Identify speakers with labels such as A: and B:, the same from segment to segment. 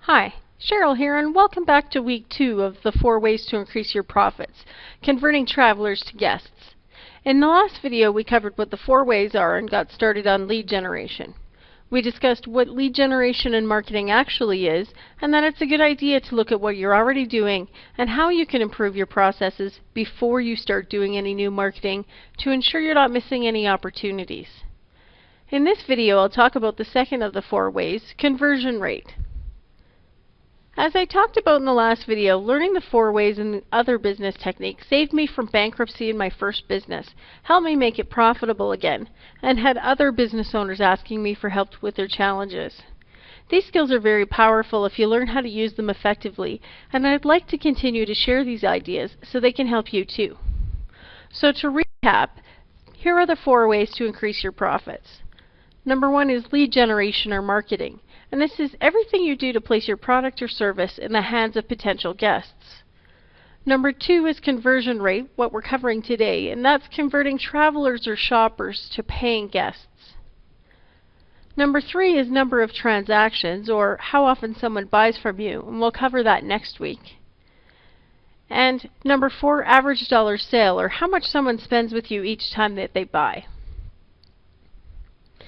A: Hi, Cheryl here, and welcome back to week 2 of the 4 ways to increase your profits, converting travelers to guests. In the last video, we covered what the 4 ways are and got started on lead generation. We discussed what lead generation and marketing actually is, and that it's a good idea to look at what you're already doing and how you can improve your processes before you start doing any new marketing to ensure you're not missing any opportunities. In this video, I'll talk about the second of the 4 ways, conversion rate. As I talked about in the last video, learning the 4 ways and other business techniques saved me from bankruptcy in my first business, helped me make it profitable again, and had other business owners asking me for help with their challenges. These skills are very powerful if you learn how to use them effectively, and I'd like to continue to share these ideas so they can help you too. So to recap, here are the 4 ways to increase your profits. Number 1 is lead generation or marketing. And this is everything you do to place your product or service in the hands of potential guests. Number 2 is conversion rate, what we're covering today, and that's converting travelers or shoppers to paying guests. Number 3 is number of transactions, or how often someone buys from you, and we'll cover that next week. And number 4, average dollar sale, or how much someone spends with you each time that they buy.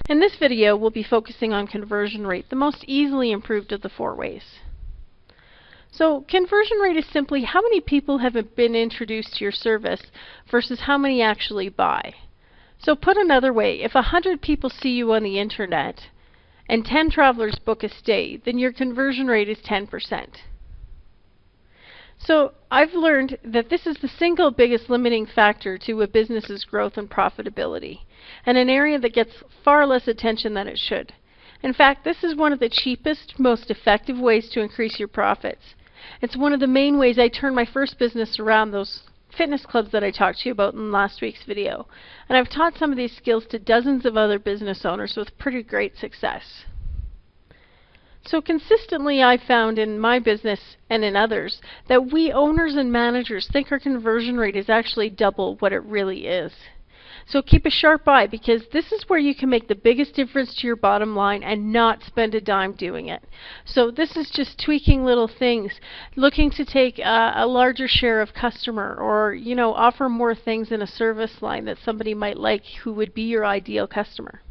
A: In this video, we'll be focusing on conversion rate, the most easily improved of the 4 ways. So conversion rate is simply how many people have been introduced to your service versus how many actually buy. So put another way, if 100 people see you on the internet and 10 travelers book a stay, then your conversion rate is 10%. So I've learned that this is the single biggest limiting factor to a business's growth and profitability, and an area that gets far less attention than it should. In fact, this is one of the cheapest, most effective ways to increase your profits. It's one of the main ways I turned my first business around, those fitness clubs that I talked to you about in last week's video. And I've taught some of these skills to dozens of other business owners with pretty great success. So consistently I've found in my business and in others that we owners and managers think our conversion rate is actually double what it really is. So keep a sharp eye, because this is where you can make the biggest difference to your bottom line and not spend a dime doing it. So this is just tweaking little things, looking to take a larger share of customer, or offer more things in a service line that somebody might like who would be your ideal customer.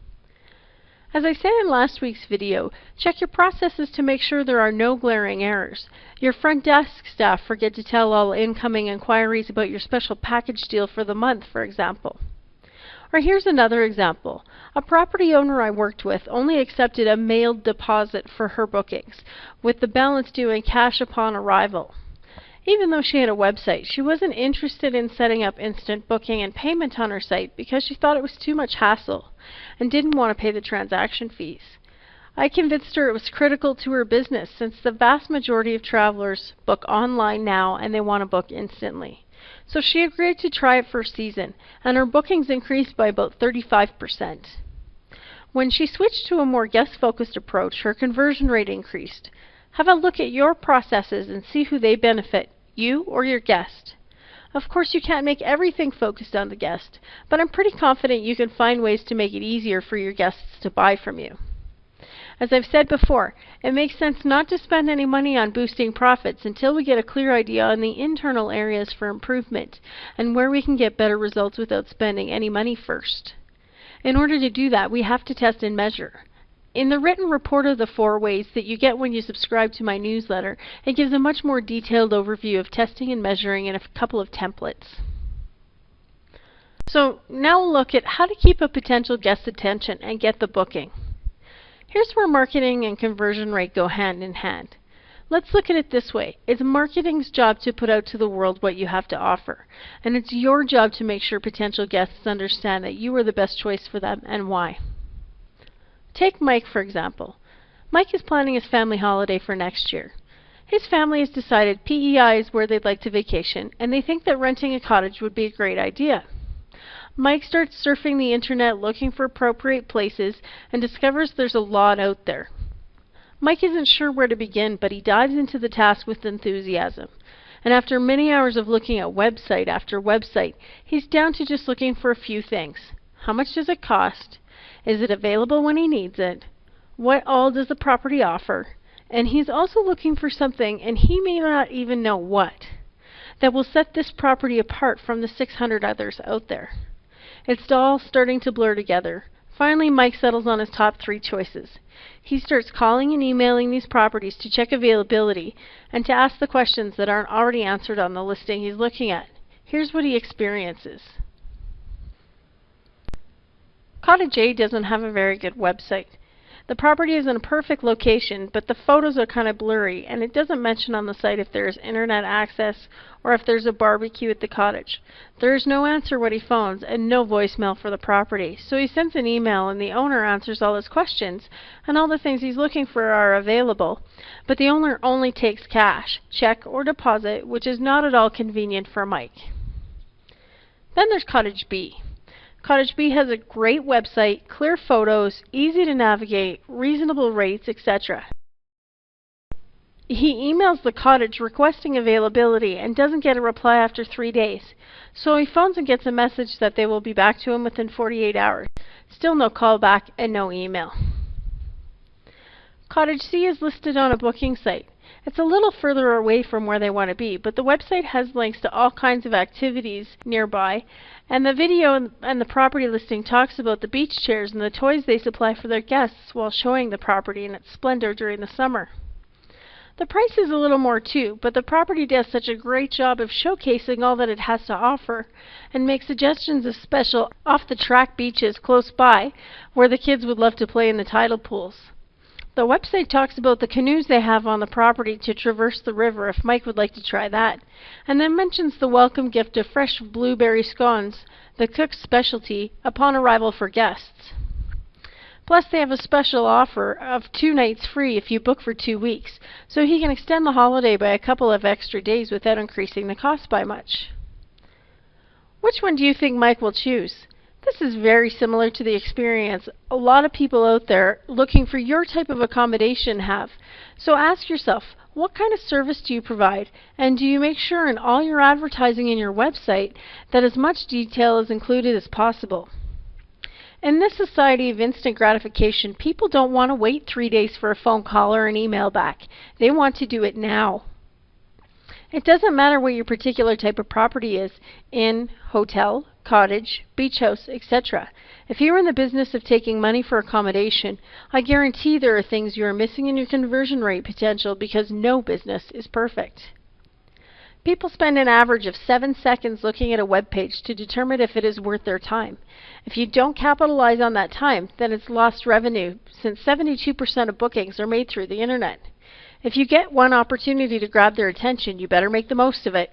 A: As I said in last week's video, check your processes to make sure there are no glaring errors. Your front desk staff forget to tell all incoming inquiries about your special package deal for the month, for example. Or here's another example. A property owner I worked with only accepted a mailed deposit for her bookings, with the balance due in cash upon arrival. Even though she had a website, she wasn't interested in setting up instant booking and payment on her site because she thought it was too much hassle and didn't want to pay the transaction fees. I convinced her it was critical to her business, since the vast majority of travelers book online now and they want to book instantly. So she agreed to try it for a season, and her bookings increased by about 35%. When she switched to a more guest-focused approach, her conversion rate increased. Have a look at your processes and see who they benefit, you or your guest. Of course, you can't make everything focused on the guest, but I'm pretty confident you can find ways to make it easier for your guests to buy from you. As I've said before, it makes sense not to spend any money on boosting profits until we get a clear idea on the internal areas for improvement and where we can get better results without spending any money first. In order to do that, we have to test and measure. In the written report of the 4 ways that you get when you subscribe to my newsletter, it gives a much more detailed overview of testing and measuring in a couple of templates. So now we'll look at how to keep a potential guest's attention and get the booking. Here's where marketing and conversion rate go hand in hand. Let's look at it this way. It's marketing's job to put out to the world what you have to offer, and it's your job to make sure potential guests understand that you are the best choice for them and why. Take Mike, for example. Mike is planning his family holiday for next year. His family has decided PEI is where they'd like to vacation, and they think that renting a cottage would be a great idea. Mike starts surfing the internet looking for appropriate places and discovers there's a lot out there. Mike isn't sure where to begin, but he dives into the task with enthusiasm. And after many hours of looking at website after website, he's down to just looking for a few things. How much does it cost? Is it available when he needs it? What all does the property offer? And he's also looking for something, and he may not even know what, that will set this property apart from the 600 others out there. It's all starting to blur together. Finally, Mike settles on his top 3 choices. He starts calling and emailing these properties to check availability and to ask the questions that aren't already answered on the listing he's looking at. Here's what he experiences. Cottage A doesn't have a very good website. The property is in a perfect location, but the photos are kind of blurry, and it doesn't mention on the site if there is internet access or if there's a barbecue at the cottage. There is no answer when he phones and no voicemail for the property, so he sends an email and the owner answers all his questions and all the things he's looking for are available, but the owner only takes cash, check, or deposit, which is not at all convenient for Mike. Then there's Cottage B. Cottage B has a great website, clear photos, easy to navigate, reasonable rates, etc. He emails the cottage requesting availability and doesn't get a reply after 3 days. So he phones and gets a message that they will be back to him within 48 hours. Still no call back and no email. Cottage C is listed on a booking site. It's a little further away from where they want to be, but the website has links to all kinds of activities nearby, and the video and the property listing talks about the beach chairs and the toys they supply for their guests while showing the property in its splendor during the summer. The price is a little more too, but the property does such a great job of showcasing all that it has to offer and makes suggestions of special off-the-track beaches close by where the kids would love to play in the tidal pools. The website talks about the canoes they have on the property to traverse the river if Mike would like to try that, and then mentions the welcome gift of fresh blueberry scones, the cook's specialty, upon arrival for guests. Plus, they have a special offer of 2 nights free if you book for 2 weeks, so he can extend the holiday by a couple of extra days without increasing the cost by much. Which one do you think Mike will choose? This is very similar to the experience a lot of people out there looking for your type of accommodation have. So ask yourself, what kind of service do you provide? And do you make sure in all your advertising in your website that as much detail is included as possible? In this society of instant gratification, people don't want to wait 3 days for a phone call or an email back. They want to do it now. It doesn't matter what your particular type of property is, inn, hotel, cottage, beach house, etc. If you're in the business of taking money for accommodation, I guarantee there are things you are missing in your conversion rate potential because no business is perfect. People spend an average of 7 seconds looking at a web page to determine if it is worth their time. If you don't capitalize on that time, then it's lost revenue, since 72% of bookings are made through the internet. If you get one opportunity to grab their attention, you better make the most of it.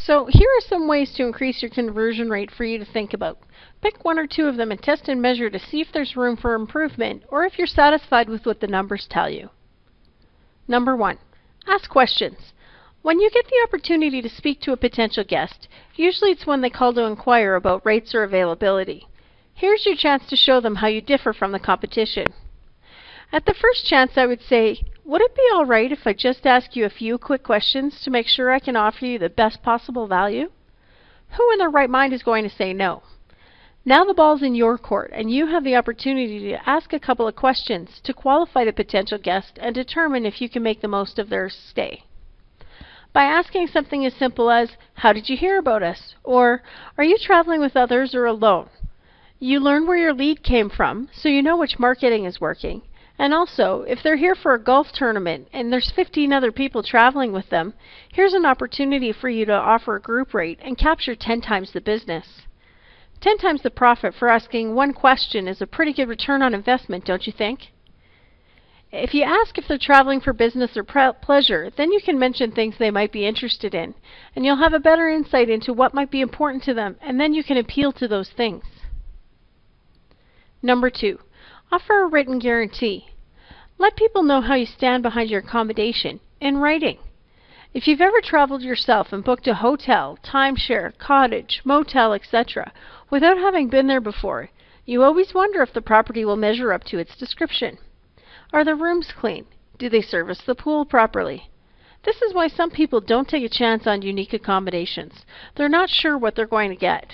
A: So here are some ways to increase your conversion rate for you to think about. Pick 1 or 2 of them and test and measure to see if there's room for improvement or if you're satisfied with what the numbers tell you. Number 1. Ask questions. When you get the opportunity to speak to a potential guest, usually it's when they call to inquire about rates or availability. Here's your chance to show them how you differ from the competition. At the first chance, I would say, would it be all right if I just ask you a few quick questions to make sure I can offer you the best possible value? Who in their right mind is going to say no? Now the ball's in your court, and you have the opportunity to ask a couple of questions to qualify the potential guest and determine if you can make the most of their stay. By asking something as simple as, how did you hear about us? Or, are you traveling with others or alone? You learn where your lead came from, so you know which marketing is working. And also, if they're here for a golf tournament and there's 15 other people traveling with them, here's an opportunity for you to offer a group rate and capture 10 times the business. 10 times the profit for asking one question is a pretty good return on investment, don't you think? If you ask if they're traveling for business or pleasure, then you can mention things they might be interested in, and you'll have a better insight into what might be important to them, and then you can appeal to those things. Number 2. Offer a written guarantee. Let people know how you stand behind your accommodation in writing. If you've ever traveled yourself and booked a hotel, timeshare, cottage, motel, etc., without having been there before, you always wonder if the property will measure up to its description. Are the rooms clean? Do they service the pool properly? This is why some people don't take a chance on unique accommodations. They're not sure what they're going to get.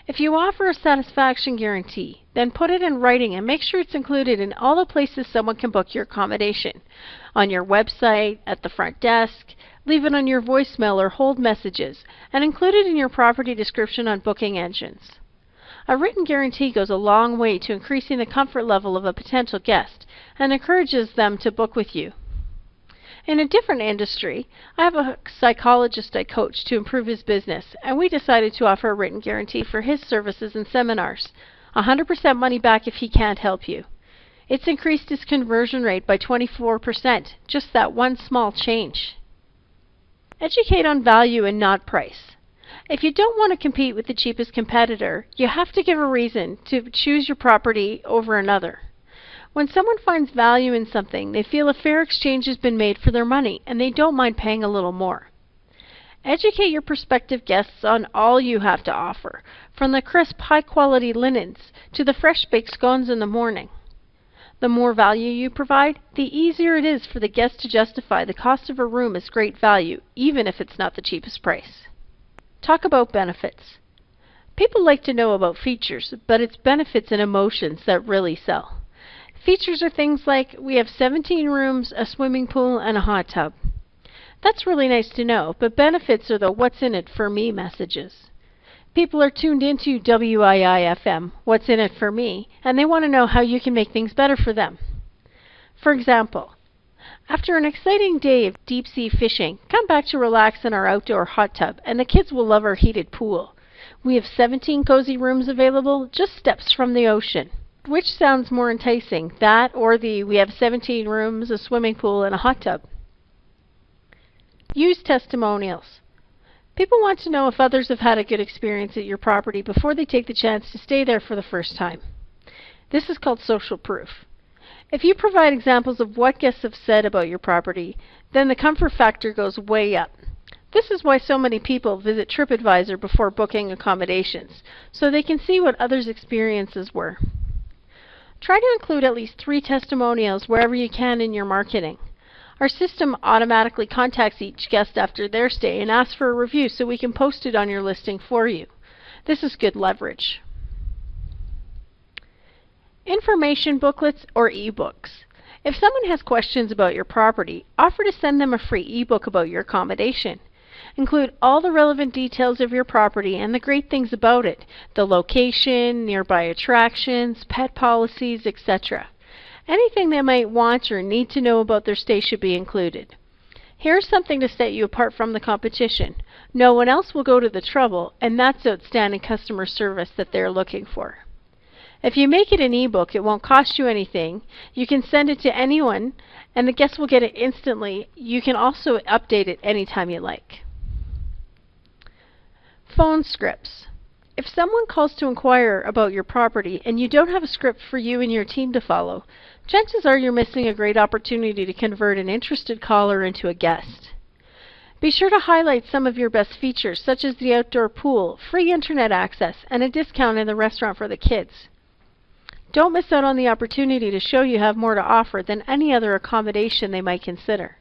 A: If you offer a satisfaction guarantee, then put it in writing and make sure it's included in all the places someone can book your accommodation. On your website, at the front desk, leave it on your voicemail or hold messages, and include it in your property description on booking engines. A written guarantee goes a long way to increasing the comfort level of a potential guest and encourages them to book with you. In a different industry, I have a psychologist I coach to improve his business, and we decided to offer a written guarantee for his services and seminars. 100% money back if he can't help you. It's increased his conversion rate by 24%, just that one small change. Educate on value and not price. If you don't want to compete with the cheapest competitor, you have to give a reason to choose your property over another. When someone finds value in something, they feel a fair exchange has been made for their money, and they don't mind paying a little more. Educate your prospective guests on all you have to offer, from the crisp, high-quality linens to the fresh-baked scones in the morning. The more value you provide, the easier it is for the guest to justify the cost of a room as great value, even if it's not the cheapest price. Talk about benefits. People like to know about features, but it's benefits and emotions that really sell. Features are things like, we have 17 rooms, a swimming pool, and a hot tub. That's really nice to know, but benefits are the what's in it for me messages. People are tuned into WIIFM, what's in it for me, and they want to know how you can make things better for them. For example, after an exciting day of deep-sea fishing, come back to relax in our outdoor hot tub, and the kids will love our heated pool. We have 17 cozy rooms available, just steps from the ocean. Which sounds more enticing, that or the we have 17 rooms, a swimming pool, and a hot tub? Use testimonials. People want to know if others have had a good experience at your property before they take the chance to stay there for the first time. This is called social proof. If you provide examples of what guests have said about your property, then the comfort factor goes way up. This is why so many people visit TripAdvisor before booking accommodations, so they can see what others' experiences were. Try to include at least 3 testimonials wherever you can in your marketing. Our system automatically contacts each guest after their stay and asks for a review so we can post it on your listing for you. This is good leverage. Information booklets or ebooks. If someone has questions about your property, offer to send them a free ebook about your accommodation. Include all the relevant details of your property and the great things about it, the location, nearby attractions, pet policies, etc. Anything they might want or need to know about their stay should be included. Here's something to set you apart from the competition. No one else will go to the trouble, and that's outstanding customer service that they're looking for. If you make it an ebook, it won't cost you anything. You can send it to anyone, and the guests will get it instantly. You can also update it anytime you like. Phone scripts. If someone calls to inquire about your property and you don't have a script for you and your team to follow, chances are you're missing a great opportunity to convert an interested caller into a guest. Be sure to highlight some of your best features, such as the outdoor pool, free internet access, and a discount in the restaurant for the kids. Don't miss out on the opportunity to show you have more to offer than any other accommodation they might consider.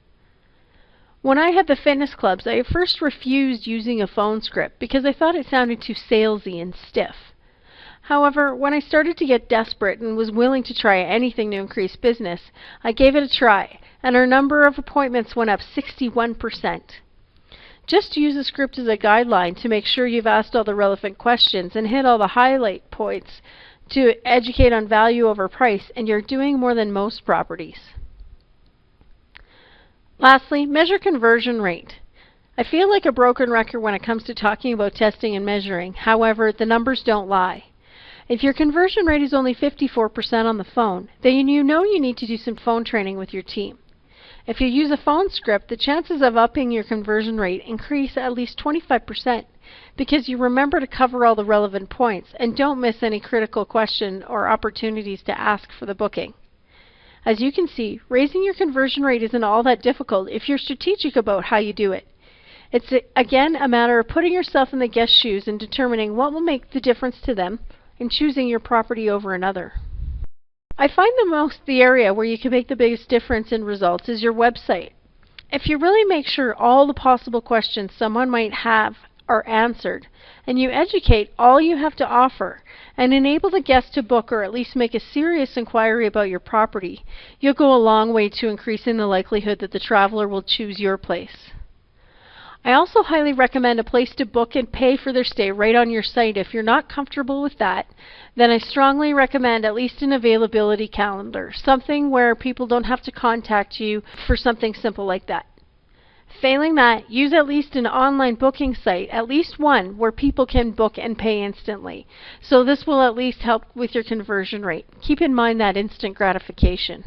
A: When I had the fitness clubs, I at first refused using a phone script because I thought it sounded too salesy and stiff. However, when I started to get desperate and was willing to try anything to increase business, I gave it a try, and our number of appointments went up 61%. Just use a script as a guideline to make sure you've asked all the relevant questions and hit all the highlight points to educate on value over price, and you're doing more than most properties. Lastly, measure conversion rate. I feel like a broken record when it comes to talking about testing and measuring. However, the numbers don't lie. If your conversion rate is only 54% on the phone, then you know you need to do some phone training with your team. If you use a phone script, the chances of upping your conversion rate increase at least 25% because you remember to cover all the relevant points and don't miss any critical question or opportunities to ask for the booking. As you can see, raising your conversion rate isn't all that difficult if you're strategic about how you do it. It's again a matter of putting yourself in the guest's shoes and determining what will make the difference to them and choosing your property over another. I find the area where you can make the biggest difference in results is your website. If you really make sure all the possible questions someone might have are answered, and you educate all you have to offer, and enable the guest to book or at least make a serious inquiry about your property, you'll go a long way to increasing the likelihood that the traveler will choose your place. I also highly recommend a place to book and pay for their stay right on your site. If you're not comfortable with that, then I strongly recommend at least an availability calendar, something where people don't have to contact you for something simple like that. Failing that, use at least an online booking site, at least one, where people can book and pay instantly. So this will at least help with your conversion rate. Keep in mind that instant gratification.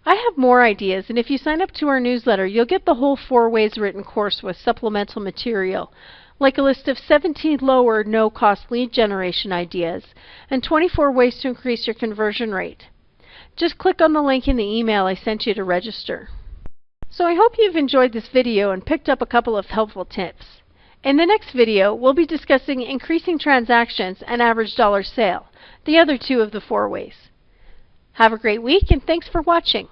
A: I have more ideas, and if you sign up to our newsletter, you'll get the whole 4 Ways written course with supplemental material, like a list of 17 low or no-cost lead generation ideas, and 24 ways to increase your conversion rate. Just click on the link in the email I sent you to register. So I hope you've enjoyed this video and picked up a couple of helpful tips. In the next video, we'll be discussing increasing transactions and average dollar sale, the other 2 of the 4 ways. Have a great week, and thanks for watching.